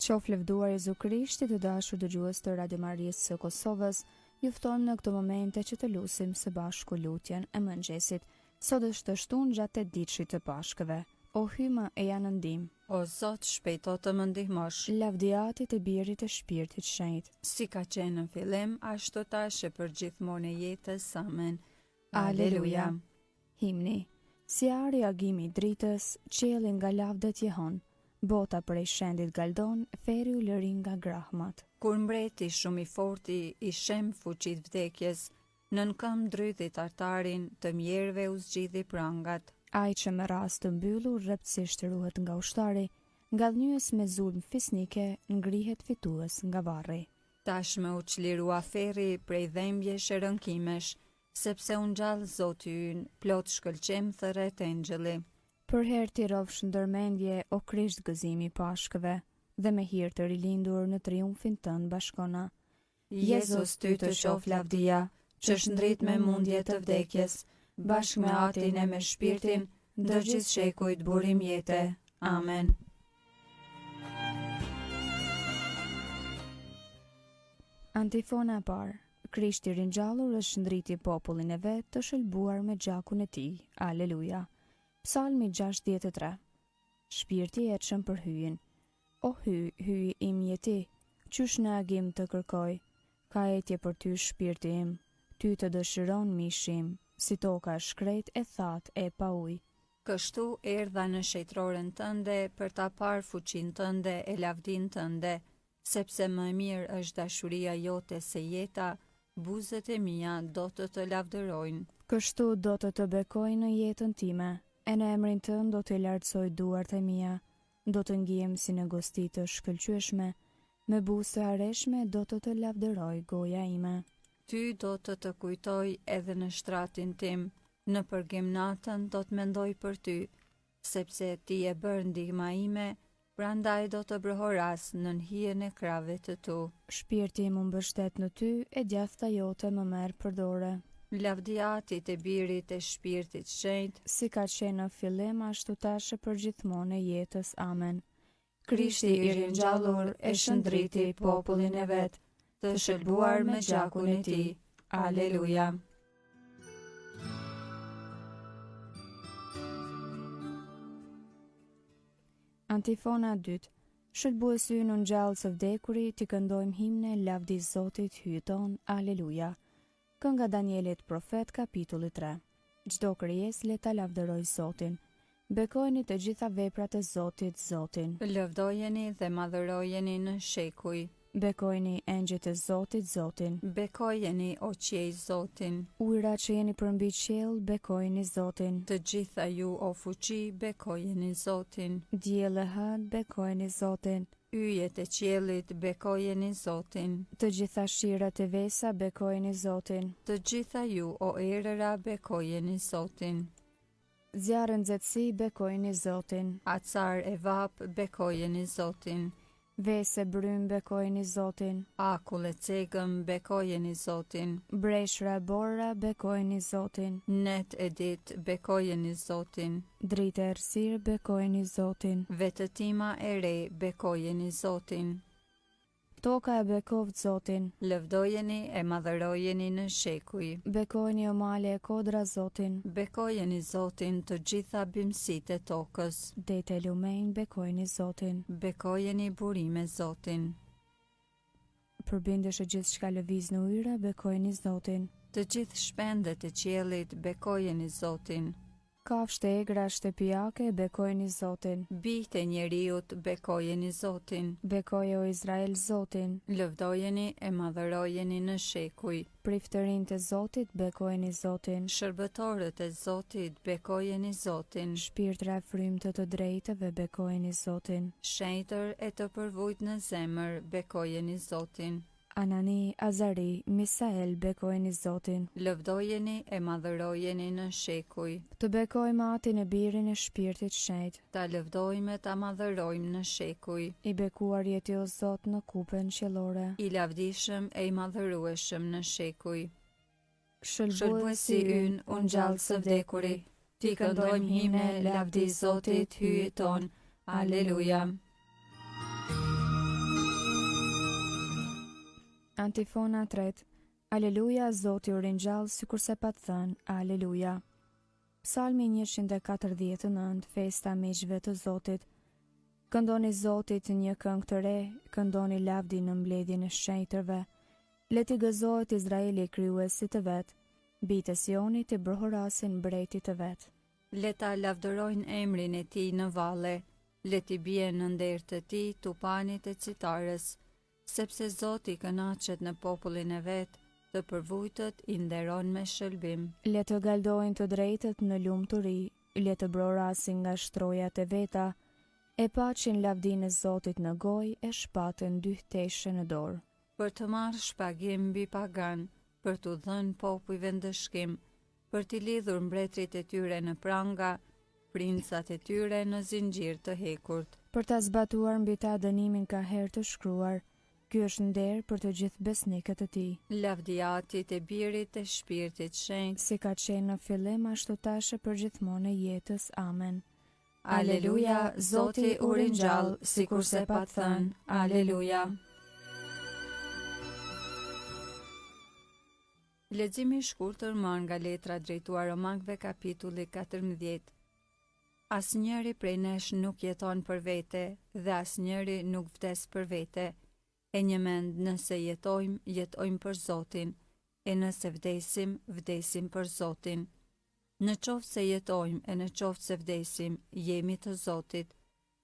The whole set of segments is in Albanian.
Qof lëvduar Jezu Krishti, të dashur dëgjues të Radio Marisë së Kosovës, ju fton në këto momente që të lutim së bashku lutjen e mëngjesit. Sot është shtunë gjatë 8 ditësh të Pashkëve. O hyma e janë ndim. O Zot, shpejto të më ndihmosh. Lavdiatit e Birit e Shpirtit Shenjt. Si ka qenë në fillim, ashtu tash e për gjithmonë e jetës. Amen. Aleluja. Himni. Si ari agimi i dritës, qielli nga lavdet jehon. Bota prej shendit galdon, feri u lërin nga grahmat. Kur mbreti shumë i forti i shem fuqit vdekjes, nën këmbë ndrydhit artarin, të mjerëve u zgjidhi prangat. Ai që me rast të mbyllur rreptësisht ruhet nga ushtari, nga dhënjës me zulm fisnike ngrihet fitues nga varri. Tashmë u çlirua ferri prej dhembjesh e rënkimesh, sepse u ngjall Zoti ynë, plot shkëlqim thërret engjëlli. Për herë ti rrofsh ndërmendje o Krisht gëzimi i Pashkëve, dhe me hir të rilindur në triumfin tënd bashkona. Jezus ty të qof lavdia, që shndrit me mundje të vdekjes, bashkë me atin e me shpirtin, ndër gjithë shekujt burim jete. Amen. Antifona e parë. Krishti ringjallur është shndriti popullin e vet të shëlbuar me gjakun e tij. Aleluja. Psalmi 63. Shpirti e çon për hyjin. O hyj im jeti, qysh në agim të kërkoj, ka etje për ty shpirti im, ty të dëshiron mishim, si toka shkret e that e pa ujë. Kështu erdha në shejtroren tënde për ta parë fuqinë tënde e lavdin tënde, sepse më mirë është dashuria jote se jeta, buzët e mia do të lavdërojnë. Kështu do të bekojnë në jetën time, e në emrin tënd do të lartësoj duart e mia, do të ngjem si në gosti të shkëlqyeshme, me buzë të areshme do të lavdëroj goja ime. Ty do të kujtoj edhe në shtratin tim, në përgjimnatën do të mendoj për ty, sepse ti e bër ndihma ime, prandaj do të brohoras në hijen e krave të tu. Shpirti im mbështet në ty, e djathta jote më merr përdore. Lavdiatit e Birit e Shpirtit Shenjt, si ka qenë në fillim ashtu tash e përgjithmonë e jetës. Amen. Krishti i ringjallur e shëndriti popullin e vet, të shëlbuar me gjakun e tij. Aleluja. Antifona 2. Shëlbuesi ynë ngjall së vdekurit, ti këndojmë himne lavdi Zotit hyton. Aleluja. Kënga Danielit profet kapitulli 3. Çdo krijesë le ta lavdëroj Zotin. Bekojeni të gjitha veprat e Zotit, Zotin. Lëvdojeni dhe madhërojeni në shekuj. Bekojeni engjëjt e Zotit, Zotin. Bekojeni o qiej Zotin. Ujërat që jeni përmbi qiell, bekojeni Zotin. Të gjitha ju o fuqi, bekojeni Zotin. Diell e hënë, bekojeni Zotin. Yjet e qiellit, bekojeni Zotin. Të gjitha shirat e vesa, bekojeni Zotin. Të gjitha ju o erëra, bekojeni Zotin. Zjarë nxehtësi, bekojeni Zotin. Acar e vap, bekojeni Zotin. Vese brym, bekojeni Zotin. Akull e cegëm, bekojeni Zotin. Breshra e borra, bekojeni Zotin. Net e dit, bekojeni Zotin. Dritë e errësirë, bekojeni Zotin. Vetëtima e re, bekojeni Zotin. Toka e bekovët Zotin. Lëvdojeni e madhërojeni në shekuj. Bekojeni o male e kodra Zotin. Bekojeni Zotin të gjitha bimësitë e tokës. Dete e lumejnë, bekojeni Zotin. Bekojeni burime Zotin. Përbindesh e gjithë shka lëviz në ujëra, bekojeni Zotin. Të gjithë shpendet e qiellit, bekojeni Zotin. Kafshët e egra shtëpiake, bekojeni Zotin. Bijtë e njeriut, bekojeni Zotin. Bekoje o Izrael Zotin. Lëvdojeni e madhërojeni në shekuj. Priftërinjtë e Zotit, bekojeni Zotin. Shërbëtorët e Zotit, bekojeni Zotin. Shpirtra e frymtë të drejtëve, bekojeni Zotin. Shenjtër e të përvujt në zemër, bekojeni Zotin. Anani, Azari, Misael, bekojeni Zotin. Lëvdojeni e madhërojeni në shekuj. Të bekojmë atin e Birin e Shpirtit Shenjt. Ta lëvdojmë ta madhërojmë në shekuj. I bekuar jeti o Zot në kupën qiellore. I lavdishëm e i madhërueshëm në shekuj. Shëlbuesi ynë u ngjall së vdekuri. Ti këndojmë himne lavdi Zotit hyjton. Aleluja. Antifona 3. Aleluja, Zoti u ringjall sikurse pa të thënë, Aleluja. Psalmi 149, festa miqve të Zotit. Këndoni Zotit një këngë të re, këndoni lavdi në mbledhjen e shenjtërve. Le t'i gëzohet Izraeli krijuesit të vet, bitë e Sionit i brohorasin mbretit të vet. Le ta lavdërojnë emrin e tij në valle, le t'i bie në nder të tij tupanit e citarës, sepse Zoti kënaqet në popullin e vet, të përvujtët i nderon me shëlbim. Le të galdojnë të drejtët në lumturi, le të brorasin nga shtrojat e veta, e paqin lavdinë e Zotit në gojë e shpatën dy teshe në dorë. Për të marrë shpagim mbi pagan, për t'u dhënë popujve ndëshkim, për t'i lidhur mbretrit e tyre në pranga, princat e tyre në zinxhir të hekurt. Për ta zbatuar mbi ta dënimin ka herë të shkruar, ky është nder për të gjithë besnikët e tij. Lavdi Atit e Birit e Shpirtit Shenjtë, Si ka qenë në fillim ashtu tash e përgjithmonë e jetës. Amen. Aleluja, Zoti u ringjall, sikurse pa të thënë, Aleluja. Leximi i shkurtër marr nga letra drejtuar Romakëve kapitulli 14. Asnjëri prej nesh nuk jeton për vete, dhe asnjëri nuk vdes për vete. E një mend, nëse jetojmë, jetojmë për Zotin, e nëse vdesim, vdesim për Zotin. Në qoftë se jetojmë e në qoftë se vdesim, jemi të Zotit.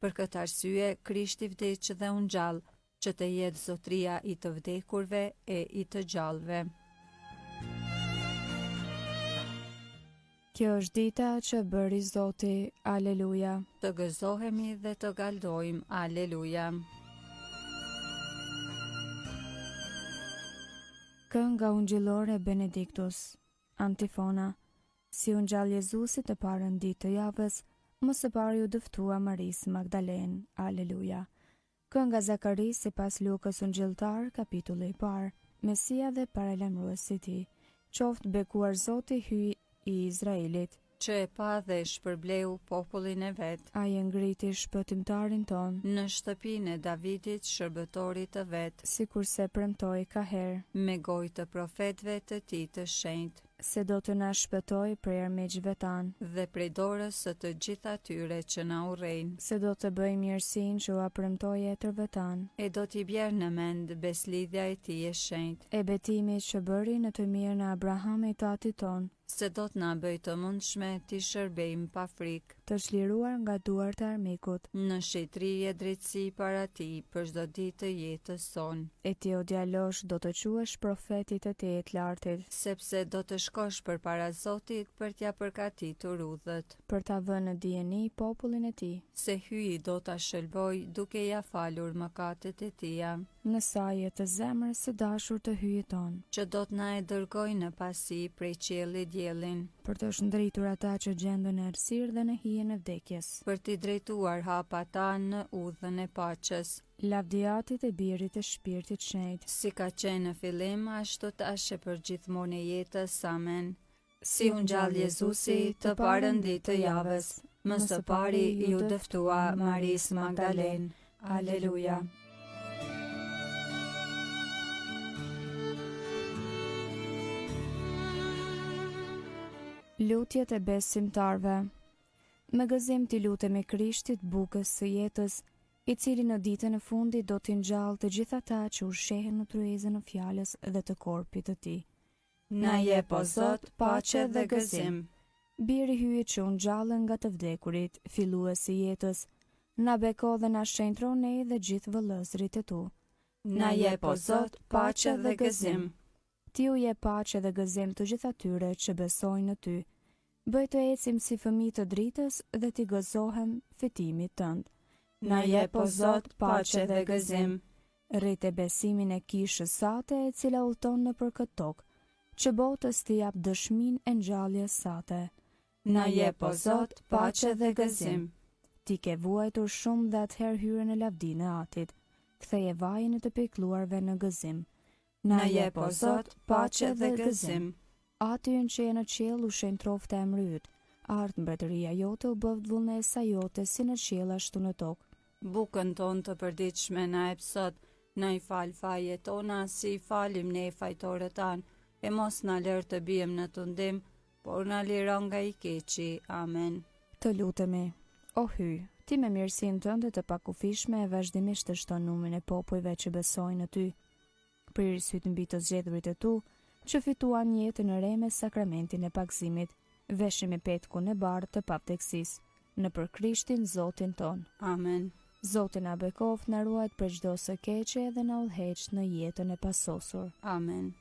Për këtë arsye, Krishti vdeq dhe u ngjall, që të jetë zotria i të vdekurve e i të gjallëve. Kjo është dita që bëri Zoti. Aleluja. Të gëzohemi dhe të galdojmë. Aleluja. Kënga ungjillore Benediktus. Antifona. Si u ngjall Jezusi të parën ditë të javës, më së pari u dëftua Marisë Magdalen. Aleluja. Kënga Zakaris sipas Lukës ungjilltar, kapitulli i parë. Mesia dhe paralajmëruesi i tij. Qoftë bekuar Zoti hyj i Izraelit, Që e pa dhe shpërbleu popullin e vet, ai e ngriti shpëtimtarin ton, në shtëpinë e Davidit, shërbëtorit të vet, sikurse premtoi ka herë, me gojë të profetëve të tij të shenjtë, se do të na shpëtoj prej armiqve tan, dhe prej dorës së të gjithë atyre që na urrejnë, se do të bëj mirësinë që ua premtoi etërve tan, e do t'i bjerë në mend beslidhja e tij e shenjtë, e betimit që bëri në të mirën e Abrahamit tatit ton, se do t'na bëj të mundshme t'i shërbejmë pa frikë, të çliruar nga duart e armikut, në shetri e drejtësi para tij për çdo ditë të jetës sonë, e ti o djalosh do të quhesh profetit të Tij të Lartit, sepse do të shkosh përpara Zotit për t'ja përgatitur udhët, për ta vënë në dijeni popullin e Tij. se hyi do ta shëlboj duke ja falur mëkatet e tija, Në saje të zemrës së dashur të hyjit ton, që do t'na e dërgoj në pasi prej qiellit diellin, për të shndritur ata që gjenden në errësirë dhe në hijen e vdekjes. për t'i drejtuar hapa ta në udhën e paqes, Lavdi Atit e Birit e Shpirtit Shenjtë, si ka qenë në fillim, ashtu tash e përgjithmonë e jetës. Amen. Si u ngjall Jezusi të parën ditë të javës, më së pari ju dëftua Marisë Magdalen. Aleluja. Lutjet e besimtarve. Me gëzim t'i lutemi Krishtit, bukës së jetës, i cili në ditën e fundit do t'i ngjallë të gjithë ata që ushqehen në tryezën e fjalës dhe të korpit të Tij. Na jep o Zot paqe dhe gëzim. Biri hyjë që u ngjallën nga të vdekurit, filluesi i jetës, na beko dhe na shenjtron ne dhe gjithë vëllezërit e tu. Na jep o Zot paqe dhe gëzim. Ti u jep paqe dhe gëzim të gjithë atyre që besojnë në ty. Bëj të ecim si fëmijë të dritës dhe t'i gëzohem fitimit tënd. Na jep o Zot paqe dhe gëzim. Rrit e besimin e kishës sate e cila udhton nëpër këtë tokë, që botës t'i jap dëshminë e ngjalljes sate. Na jep o Zot paqe dhe gëzim. Ti ke vuajtur shumë dhe atëherë hyre në lavdinë e Atit. Ktheje vajin e të pikëlluarve në gëzim. Na jep o Zot paqe dhe gëzim. Aty në që e në qiell u shenjtrofte emri yt. Ardh mbretëria jote u bëft vullnesa jote si në qiell ashtu në tokë. Bukën tonë të përditshme na jep sot, Na i fal fajet tona si falim ne fajtorët tanë, e mos na lër të bijem në tundim, por na liron nga i keqi. Amen. Të lutemi. O Hy, ti me mirësinë tënde të pakufishme e vazhdimisht të shton numrin e popujve që besojnë në ty. Priri sytë mbi të zgjedhurit e tu, që fituan një jetë në re me sakramentin e pagëzimit, veshim e petkun e bardhë të pavdekësisë, në për Krishtin Zotin ton. Amen. Zoti na bekoft, na ruajt prej çdo së keqe dhe na udhëheq në jetën e pasosur. Amen.